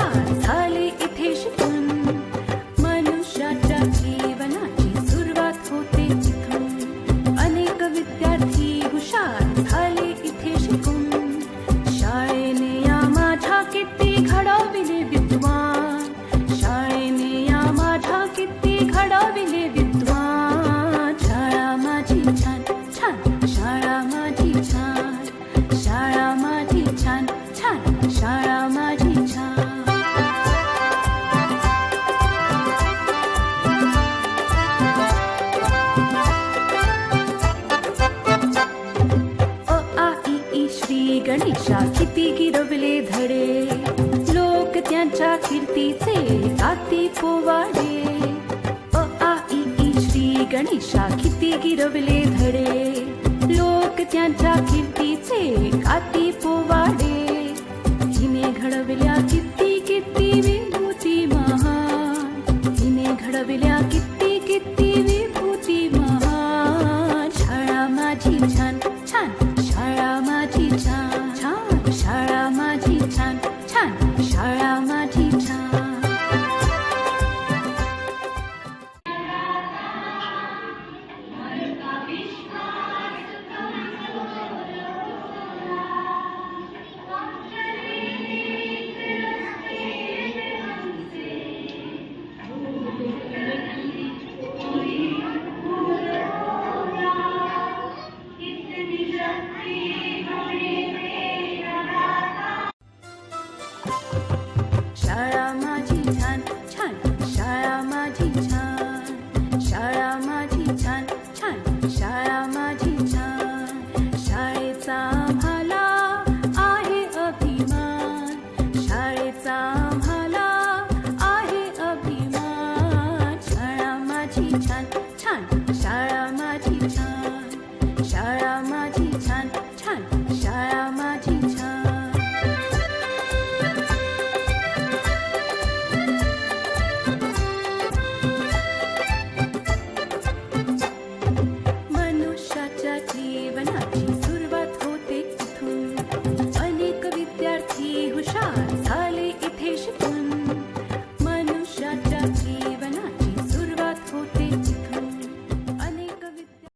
हुशार झाले इथे शिकून. मनुष्याच्या जीवनाची सुरुवात होते इथून. अनेक विद्यार्थी हुशार झाले इथे शिकून. शाळेने या माझ्या किती घडविले विद्वान. शाळेने या माझ्या किती घडविले विद्वान. शाळा माझी छान छान, शाळा माझी छान, शाळा माझी छान छान, शाळा माझी छान. अ आ इ ई श्री गणेशा किती गिरवले धडे. लोक त्यांच्या कीर्तीचे गाती पोवाडे. अ आ इ ई श्री गणेशा किती गिरवले धडे. लोक त्यांच्या कीर्तीचे गाती पोवाडे. हिने घडविल्या किती किती विभूती महान. हिने घडविल्या किती किती विभूती महान. शाळा माझी छान छान, शाळा माझी छान छान, शाळा माझी छान छान, शाळा माझी छान. शाळा माझी छान छान, शाळा माझी छान, शाळा माझी छान छान, शाळा माझी छान. शाळेचा आम्हाला आहे अभिमान. शाळेचा आम्हाला आहे अभिमान. शाळा माझी छान छान, शाळा माझी छान, शाळा माझी छान छान,